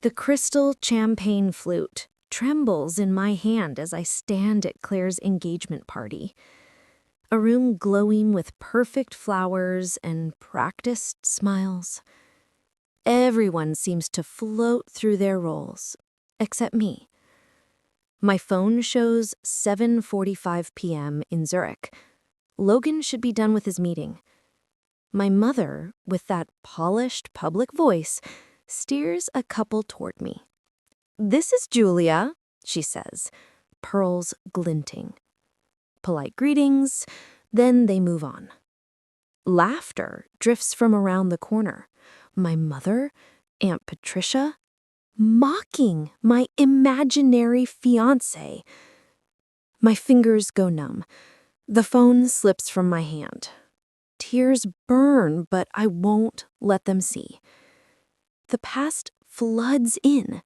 The crystal champagne flute trembles in my hand as I stand at Claire's engagement party. A room glowing with perfect flowers and practiced smiles. Everyone seems to float through their roles, except me. My phone shows 7:45 p.m. in Zurich. Logan should be done with his meeting. My mother, with that polished public voice, steers a couple toward me. "This is Julia," she says, pearls glinting. Polite greetings, then they move on. Laughter drifts from around the corner. My mother, Aunt Patricia, mocking my imaginary fiancé. My fingers go numb. The phone slips from my hand. Tears burn, but I won't let them see. The past floods in.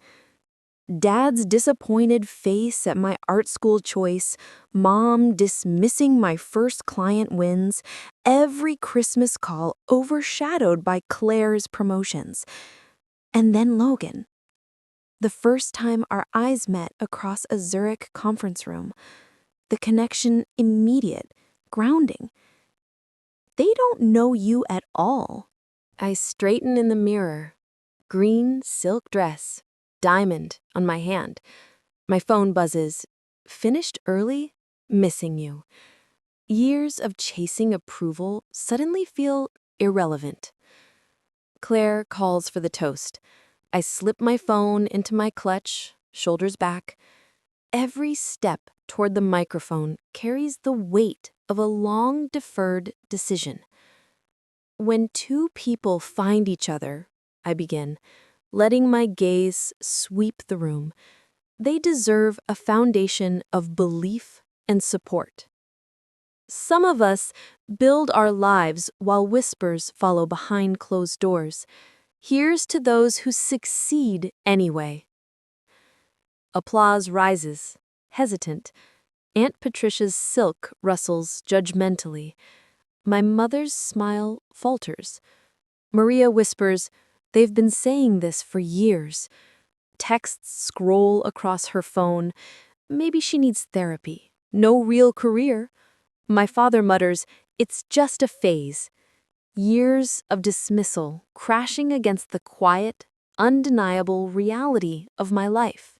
Dad's disappointed face at my art school choice, Mom dismissing my first client wins, every Christmas call overshadowed by Claire's promotions. And then Logan. The first time our eyes met across a Zurich conference room. The connection immediate, grounding. They don't know you at all. I straighten in the mirror. Green silk dress, diamond on my hand. My phone buzzes. Finished early, missing you. Years of chasing approval suddenly feel irrelevant. Claire calls for the toast. I slip my phone into my clutch, shoulders back. Every step toward the microphone carries the weight of a long-deferred decision. When two people find each other, I begin, letting my gaze sweep the room. They deserve a foundation of belief and support. Some of us build our lives while whispers follow behind closed doors. Here's to those who succeed anyway. Applause rises, hesitant. Aunt Patricia's silk rustles judgmentally. My mother's smile falters. Maria whispers, "They've been saying this for years." Texts scroll across her phone. Maybe she needs therapy. No real career. My father mutters, "It's just a phase." Years of dismissal crashing against the quiet, undeniable reality of my life.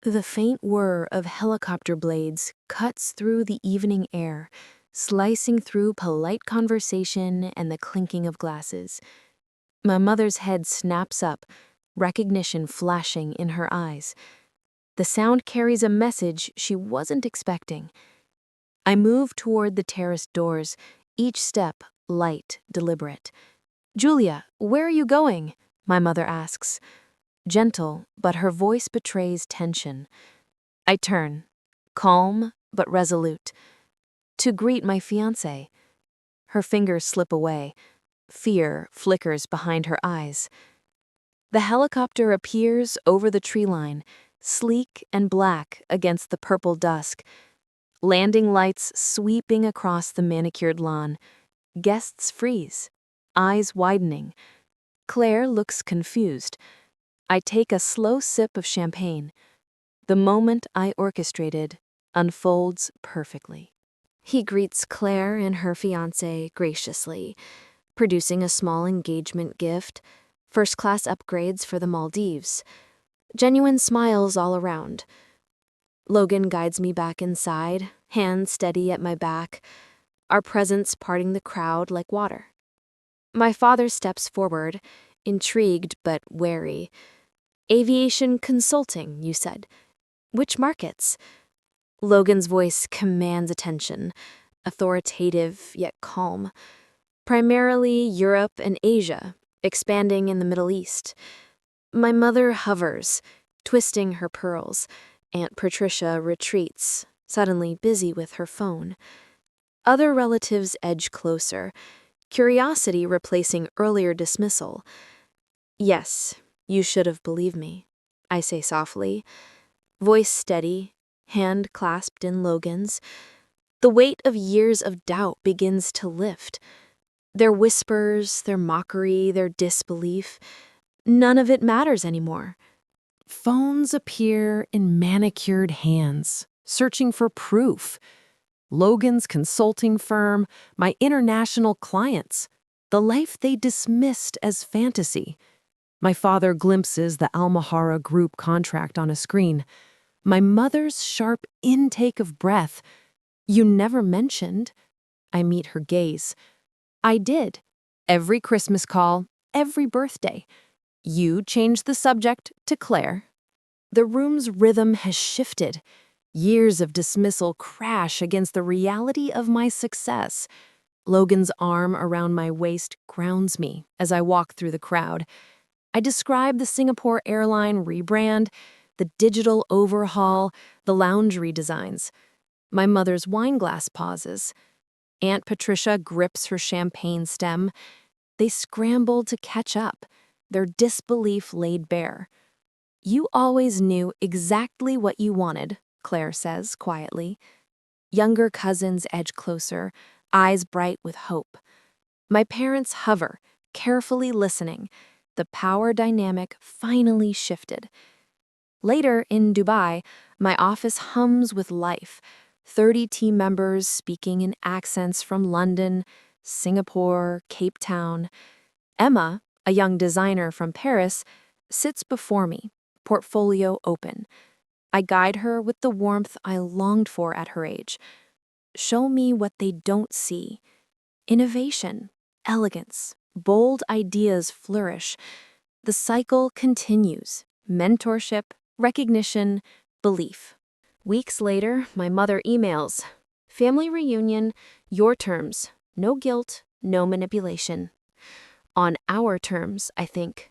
The faint whir of helicopter blades cuts through the evening air, slicing through polite conversation and the clinking of glasses. My mother's head snaps up, recognition flashing in her eyes. The sound carries a message she wasn't expecting. I move toward the terraced doors, each step light, deliberate. "Julia, where are you going?" my mother asks. Gentle, but her voice betrays tension. I turn, calm but resolute, to greet my fiancé. Her fingers slip away. Fear flickers behind her eyes. The helicopter appears over the tree line, sleek and black against the purple dusk. Landing lights sweeping across the manicured lawn. Guests freeze, eyes widening. Claire looks confused. I take a slow sip of champagne. The moment I orchestrated unfolds perfectly. He greets Claire and her fiancé graciously, producing a small engagement gift, first-class upgrades for the Maldives, genuine smiles all around. Logan guides me back inside, hands steady at my back, our presence parting the crowd like water. My father steps forward, intrigued but wary. "Aviation consulting, you said. Which markets?" Logan's voice commands attention, authoritative yet calm. "Primarily Europe and Asia, expanding in the Middle East." My mother hovers, twisting her pearls. Aunt Patricia retreats, suddenly busy with her phone. Other relatives edge closer, curiosity replacing earlier dismissal. "Yes, you should have believed me," I say softly, voice steady, hand clasped in Logan's. The weight of years of doubt begins to lift. Their whispers, their mockery, their disbelief. None of it matters anymore. Phones appear in manicured hands, searching for proof. Logan's consulting firm, my international clients, the life they dismissed as fantasy. My father glimpses the Almahara Group contract on a screen. My mother's sharp intake of breath. You never mentioned. I meet her gaze. I did. Every Christmas call, every birthday. You changed the subject to Claire. The room's rhythm has shifted. Years of dismissal crash against the reality of my success. Logan's arm around my waist grounds me as I walk through the crowd. I describe the Singapore airline rebrand, the digital overhaul, the lounge redesigns. My mother's wine glass pauses. Aunt Patricia grips her champagne stem. They scramble to catch up, their disbelief laid bare. You always knew exactly what you wanted, Claire says quietly. Younger cousins edge closer, eyes bright with hope. My parents hover, carefully listening. The power dynamic finally shifted. Later, in Dubai, my office hums with life. 30 team members speaking in accents from London, Singapore, Cape Town. Emma, a young designer from Paris, sits before me, portfolio open. I guide her with the warmth I longed for at her age. Show me what they don't see. Innovation, elegance, bold ideas flourish. The cycle continues. Mentorship, recognition, belief. Weeks later, my mother emails. Family reunion, your terms. No guilt, no manipulation. On our terms, I think.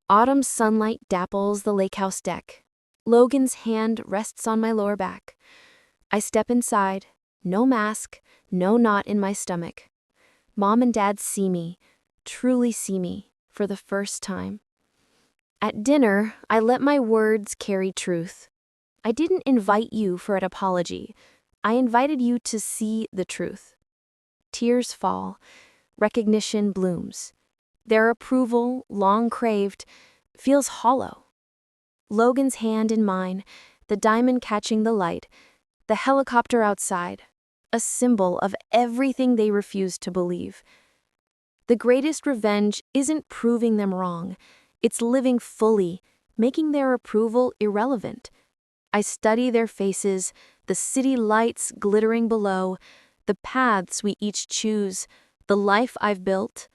Autumn sunlight dapples the lake house deck. Logan's hand rests on my lower back. I step inside. No mask, no knot in my stomach. Mom and Dad see me, truly see me, for the first time. At dinner, I let my words carry truth. I didn't invite you for an apology. I invited you to see the truth. Tears fall. Recognition blooms. Their approval, long craved, feels hollow. Logan's hand in mine, the diamond catching the light, the helicopter outside, a symbol of everything they refused to believe. The greatest revenge isn't proving them wrong. It's living fully, making their approval irrelevant. I study their faces, the city lights glittering below, the paths we each choose, the life I've built.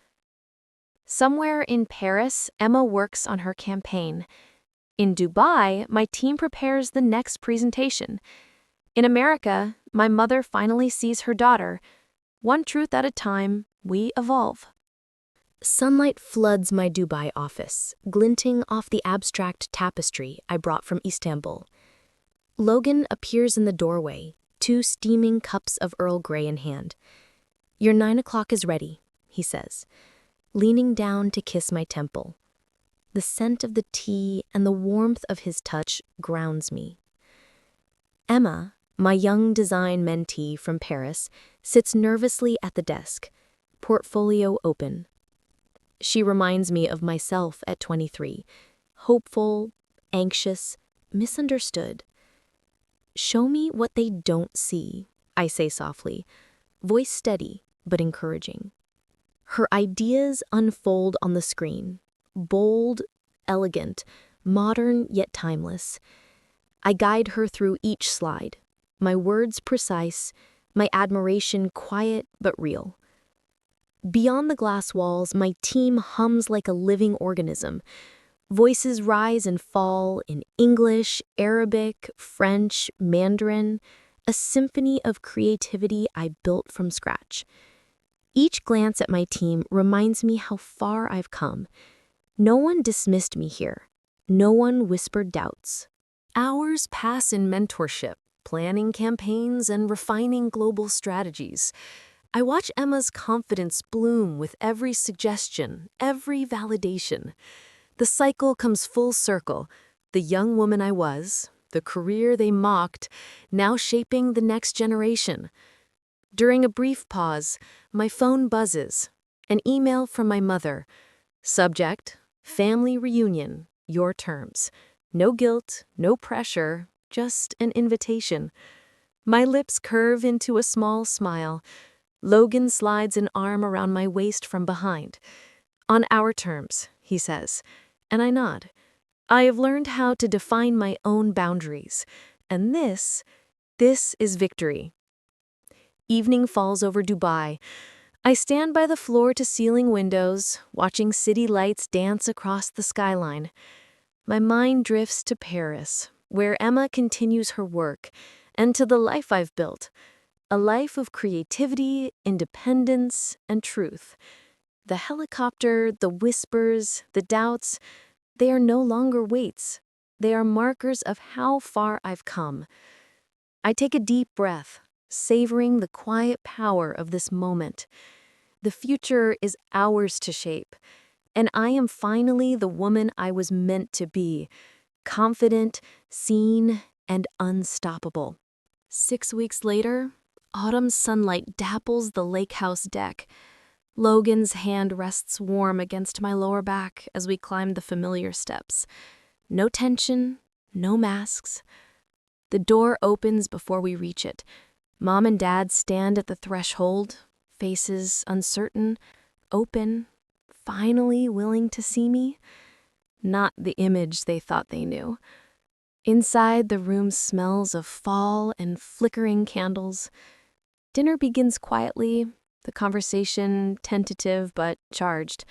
Somewhere in Paris, Emma works on her campaign. In Dubai, my team prepares the next presentation. In America, my mother finally sees her daughter. One truth at a time, we evolve. Sunlight floods my Dubai office, glinting off the abstract tapestry I brought from Istanbul. Logan appears in the doorway, 2 steaming cups of Earl Grey in hand. Your 9 o'clock is ready, he says, leaning down to kiss my temple. The scent of the tea and the warmth of his touch grounds me. Emma, my young design mentee from Paris, sits nervously at the desk, portfolio open. She reminds me of myself at 23, hopeful, anxious, misunderstood. Show me what they don't see, I say softly, voice steady but encouraging. Her ideas unfold on the screen, bold, elegant, modern yet timeless. I guide her through each slide, my words precise, my admiration quiet but real. Beyond the glass walls, my team hums like a living organism. Voices rise and fall in English, Arabic, French, Mandarin, a symphony of creativity I built from scratch. Each glance at my team reminds me how far I've come. No one dismissed me here. No one whispered doubts. Hours pass in mentorship, planning campaigns, and refining global strategies. I watch Emma's confidence bloom with every suggestion, every validation. The cycle comes full circle. The young woman I was, the career they mocked, now shaping the next generation. During a brief pause, my phone buzzes. An email from my mother. Subject, Family reunion, your terms. No guilt, no pressure, just an invitation. My lips curve into a small smile. Logan slides an arm around my waist from behind. On our terms, he says, and I nod. I have learned how to define my own boundaries, and this is victory. Evening falls over Dubai. I stand by the floor-to-ceiling windows, watching city lights dance across the skyline. My mind drifts to Paris, where Emma continues her work, and to the life I've built, a life of creativity, independence, and truth. The helicopter, the whispers, the doubts, they are no longer weights. They are markers of how far I've come. I take a deep breath, savoring the quiet power of this moment. The future is ours to shape, and I am finally the woman I was meant to be, confident, seen, and unstoppable. 6 weeks later, autumn sunlight dapples the lake house deck. Logan's hand rests warm against my lower back as we climb the familiar steps. No tension, no masks. The door opens before we reach it. Mom and Dad stand at the threshold, faces uncertain, open, finally willing to see me. Not the image they thought they knew. Inside, the room smells of fall and flickering candles. Dinner begins quietly, the conversation tentative but charged.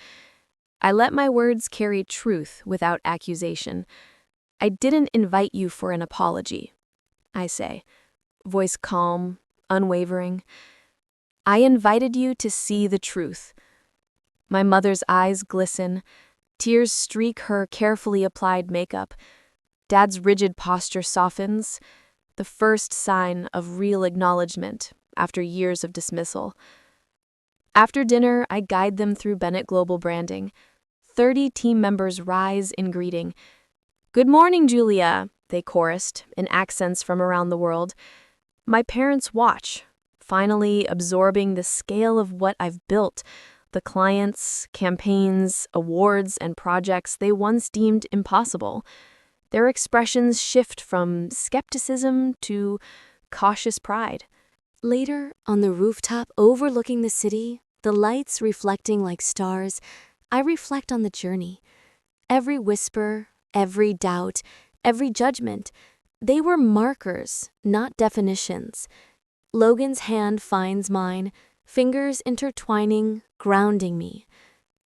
I let my words carry truth without accusation. I didn't invite you for an apology, I say, voice calm, unwavering. I invited you to see the truth. My mother's eyes glisten. Tears streak her carefully applied makeup. Dad's rigid posture softens, the first sign of real acknowledgement after years of dismissal. After dinner, I guide them through Bennett Global Branding. 30 team members rise in greeting. "Good morning, Julia," they chorused, in accents from around the world. My parents watch, finally absorbing the scale of what I've built, the clients, campaigns, awards, and projects they once deemed impossible. Their expressions shift from skepticism to cautious pride. Later, on the rooftop overlooking the city, the lights reflecting like stars, I reflect on the journey. Every whisper, every doubt, every judgment, they were markers, not definitions. Logan's hand finds mine, fingers intertwining, grounding me.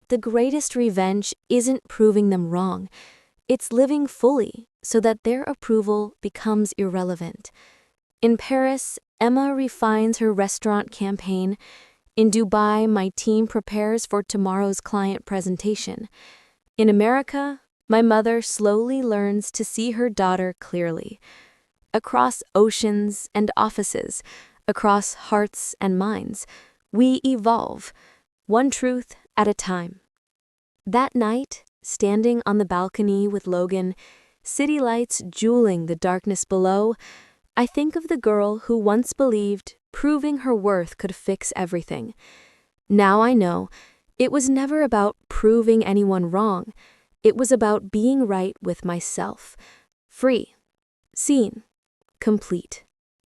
The greatest revenge isn't proving them wrong. It's living fully so that their approval becomes irrelevant. In Paris, Emma refines her restaurant campaign. In Dubai, my team prepares for tomorrow's client presentation. In America, my mother slowly learns to see her daughter clearly. Across oceans and offices, across hearts and minds, we evolve, one truth at a time. That night, standing on the balcony with Logan, city lights jeweling the darkness below, I think of the girl who once believed proving her worth could fix everything. Now I know it was never about proving anyone wrong. It was about being right with myself, free, seen, complete.